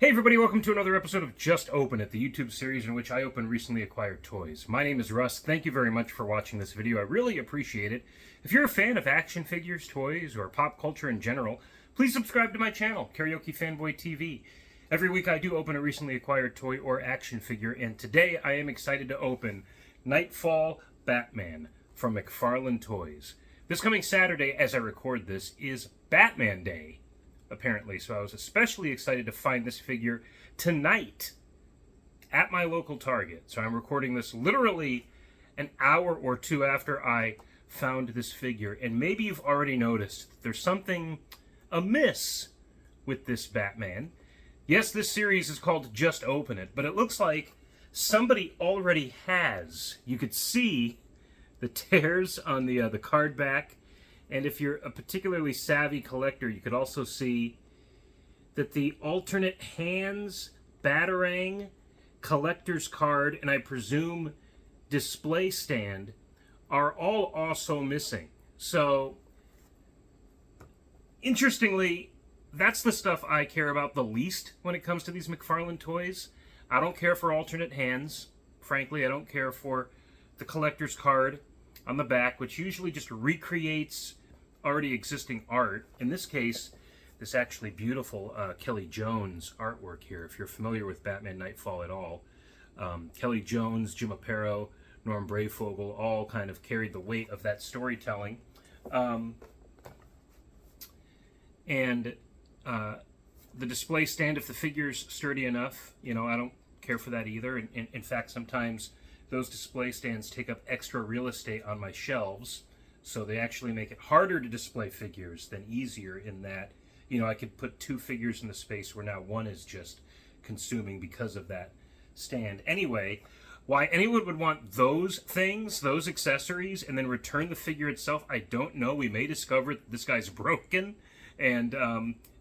Hey everybody, welcome to another episode of Just Open It, the YouTube series in which I open recently acquired toys. My name is Russ. Thank you very much for watching this video. I really appreciate it. If you're a fan of action figures, toys, or pop culture in general, please subscribe to my channel, Karaoke Fanboy TV. Every week I do open a recently acquired toy or action figure, and today I am excited to open Knightfall Batman from McFarlane Toys. This coming Saturday, as I record this, is Batman Day, apparently, so I was especially excited to find this figure tonight at my local Target. So I'm recording this literally an hour or two after I found this figure, and maybe you've already noticed that there's something amiss with this Batman. Yes, this series is called Just Open It, but it looks like somebody already has. You could see the tears on the card back. And if you're a particularly savvy collector, you could also see that the alternate hands, Batarang, collector's card, and I presume display stand are all also missing. So, interestingly, that's the stuff I care about the least when it comes to these McFarlane toys. I don't care for alternate hands. Frankly, I don't care for the collector's card on the back, which usually just recreates already existing art. In this case, this actually beautiful Kelly Jones artwork here, if you're familiar with Batman Knightfall at all. Kelly Jones, Jim Aparo, Norm Brayfogle all kind of carried the weight of that storytelling. The display stand, if the figure's sturdy enough, you know, I don't care for that either. In fact, sometimes those display stands take up extra real estate on my shelves, so they actually make it harder to display figures than easier, in that, you know, I could put two figures in the space where now one is just consuming because of that stand. Anyway, why anyone would want those things, those accessories, and then return the figure itself, I don't know. We may discover that this guy's broken, and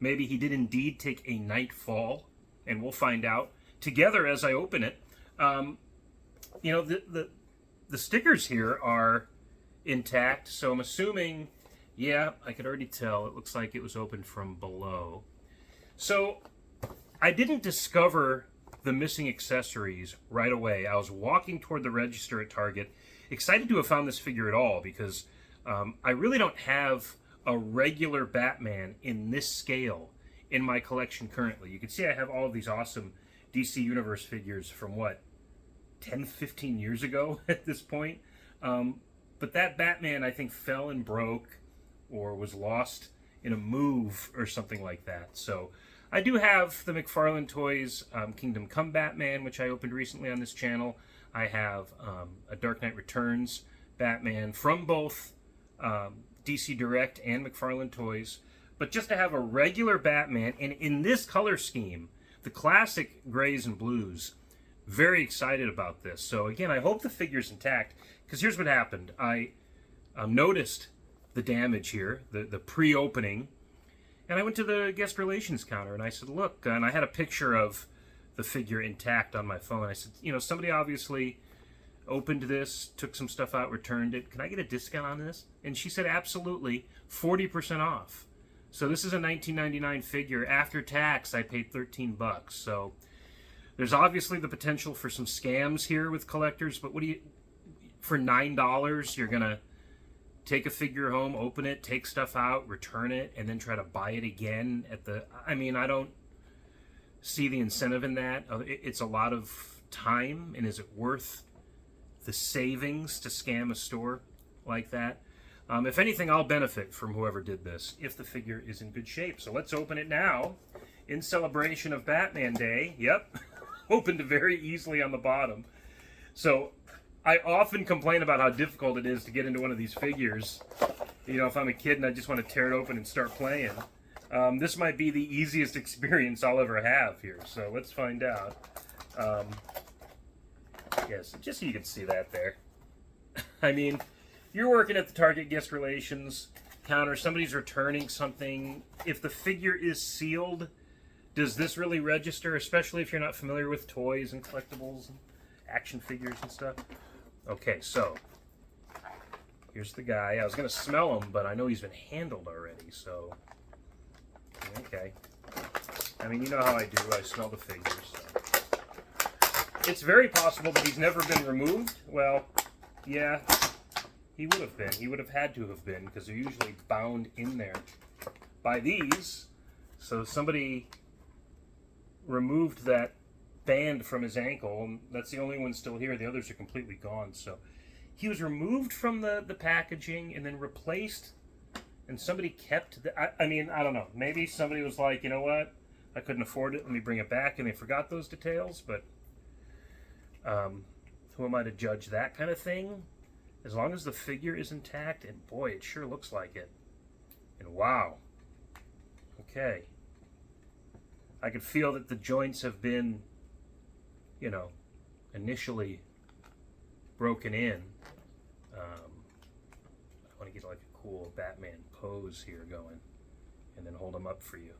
maybe he did indeed take a Knightfall, and we'll find out together as I open it. You know, the stickers here are intact, so I'm assuming, yeah, I could already tell. It looks like it was opened from below. So I didn't discover the missing accessories right away. I was walking toward the register at Target, excited to have found this figure at all, because I really don't have a regular Batman in this scale in my collection currently. You can see I have all of these awesome DC Universe figures from, what, 10, 15 years ago at this point. But that Batman, I think, fell and broke or was lost in a move or something like that. So I do have the McFarlane Toys Kingdom Come Batman, which I opened recently on this channel. I have a Dark Knight Returns Batman from both DC Direct and McFarlane Toys. But just to have a regular Batman, and in this color scheme, the classic grays and blues, very excited about this. So again, I hope the figure's intact, because here's what happened. I noticed the damage here, the pre-opening, and I went to the guest relations counter and I said, look, and I had a picture of the figure intact on my phone. I said, you know, somebody obviously opened this, took some stuff out, returned it. Can I get a discount on this? And she said, absolutely, 40% off. So this is a $19.99 figure. After tax, I paid $13. So there's obviously the potential for some scams here with collectors, but what do you, for $9, you're gonna take a figure home, open it, take stuff out, return it, and then try to buy it again at the, I mean, I don't see the incentive in that. It's a lot of time, and is it worth the savings to scam a store like that? If anything, I'll benefit from whoever did this, if the figure is in good shape. So let's open it now, in celebration of Batman Day. Yep. Opened very easily on the bottom. So I often complain about how difficult it is to get into one of these figures. You know, if I'm a kid and I just want to tear it open and start playing. This might be the easiest experience I'll ever have here. So let's find out. Yes, just so you can see that there. I mean, you're working at the Target guest relations counter. Somebody's returning something. If the figure is sealed, does this really register, especially if you're not familiar with toys and collectibles and action figures and stuff? Okay, so here's the guy. I was going to smell him, but I know he's been handled already, so okay. I mean, you know how I do. I smell the figures. So. It's very possible that he's never been removed. Well, yeah, he would have been. He would have had to have been, because they're usually bound in there by these. So somebody removed that band from his ankle, and that's the only one still here. The others are completely gone. So he was removed from the packaging and then replaced, and somebody kept the... I mean, I don't know. Maybe somebody was like, you know what? I couldn't afford it. Let me bring it back, and they forgot those details, but who am I to judge that kind of thing? As long as the figure is intact, and boy, it sure looks like it. And wow. Okay. I could feel that the joints have been, you know, initially broken in. I want to get like a cool Batman pose here going, and then hold him up for you.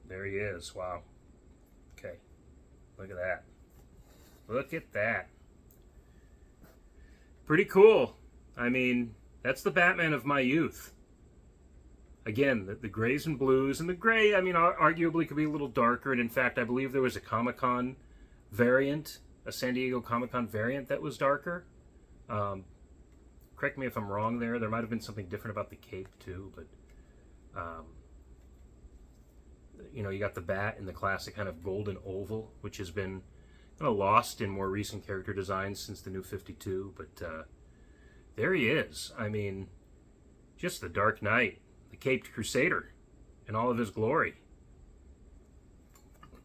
There he is. Wow. Okay. Look at that. Look at that. Pretty cool. I mean, that's the Batman of my youth. Again, the grays and blues. And the gray, I mean, arguably could be a little darker. And in fact, I believe there was a Comic-Con variant, a San Diego Comic-Con variant that was darker. Correct me if I'm wrong there. There might have been something different about the cape too. But, you know, you got the bat in the classic kind of golden oval, which has been kind of lost in more recent character designs since the New 52. But there he is. I mean, just the Dark Knight, the Caped Crusader in all of his glory.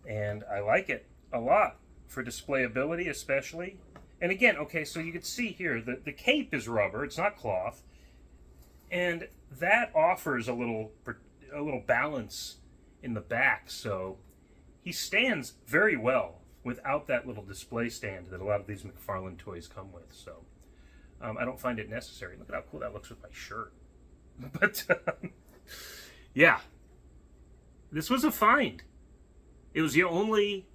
And I like it a lot for displayability especially. And again, okay, so you can see here, the cape is rubber, it's not cloth. And that offers a little balance in the back, so he stands very well without that little display stand that a lot of these McFarlane toys come with. So I don't find it necessary. Look at how cool that looks with my shirt. But yeah, this was a find. It was the only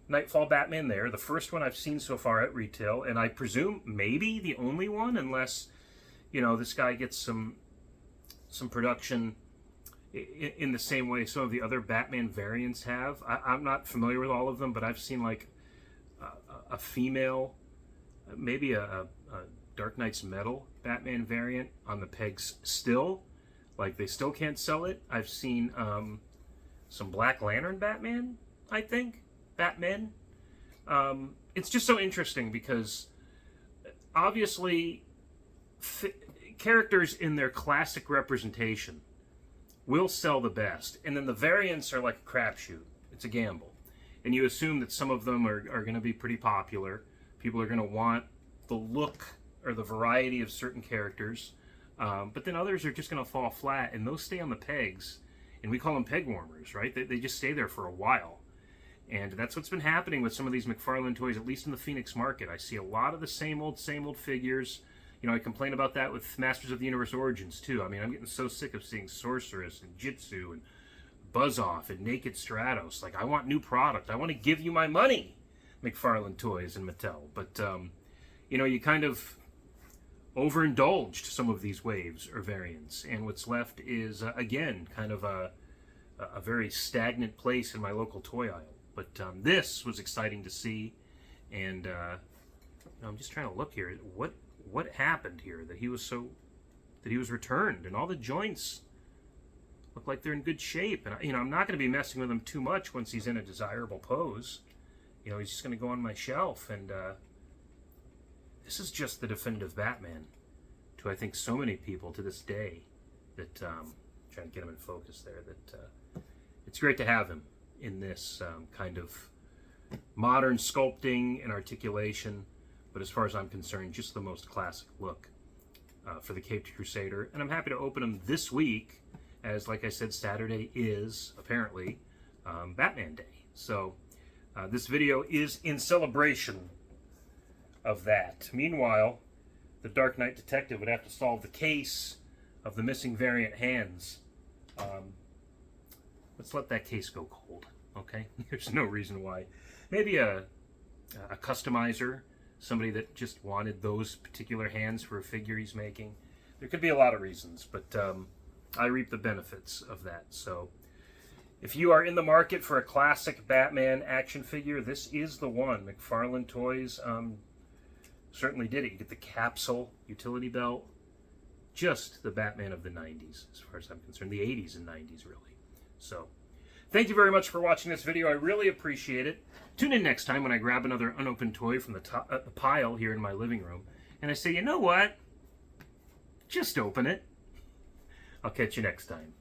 Knightfall Batman there, the first one I've seen so far at retail, and I presume maybe the only one, unless, you know, this guy gets some production in the same way some of the other Batman variants have. I'm not familiar with all of them, but I've seen like a female, maybe a Dark Knight's Metal Batman variant on the pegs still. Like, they still can't sell it. I've seen some Black Lantern Batman, I think. Batman. It's just so interesting because obviously characters in their classic representation will sell the best, and then the variants are like a crapshoot. It's a gamble, and you assume that some of them are going to be pretty popular. People are going to want the look or the variety of certain characters, but then others are just going to fall flat, and those stay on the pegs, and we call them peg warmers, right? They just stay there for a while. And that's what's been happening with some of these McFarlane toys, at least in the Phoenix market. I see a lot of the same old figures. You know, I complain about that with Masters of the Universe Origins, too. I mean, I'm getting so sick of seeing Sorceress and Jitsu and Buzz-Off and Naked Stratos. Like, I want new product. I want to give you my money, McFarlane Toys and Mattel. But, you know, you kind of overindulged some of these waves or variants. And what's left is, again, kind of a very stagnant place in my local toy aisle. But this was exciting to see, and I'm just trying to look here. What happened here that he was returned, and all the joints look like they're in good shape. And you know, I'm not going to be messing with him too much once he's in a desirable pose. You know, he's just going to go on my shelf, and this is just the definitive Batman to, I think, so many people to this day. That trying to get him in focus there. That it's great to have him in this kind of modern sculpting and articulation, but as far as I'm concerned, just the most classic look for the Caped Crusader. And I'm happy to open them this week, as, like I said, Saturday is apparently Batman Day. So this video is in celebration of that. Meanwhile, the Dark Knight detective would have to solve the case of the missing variant hands. Let's let that case go cold, okay? There's no reason why. Maybe a customizer, somebody that just wanted those particular hands for a figure he's making. There could be a lot of reasons, but I reap the benefits of that. So If you are in the market for a classic Batman action figure, this is the one. McFarlane Toys certainly did it. You get the capsule utility belt. Just the Batman of the 90s, as far as I'm concerned. The 80s and 90s, really. So, thank you very much for watching this video. I really appreciate it. Tune in next time when I grab another unopened toy from the pile here in my living room. And I say, you know what? Just open it. I'll catch you next time.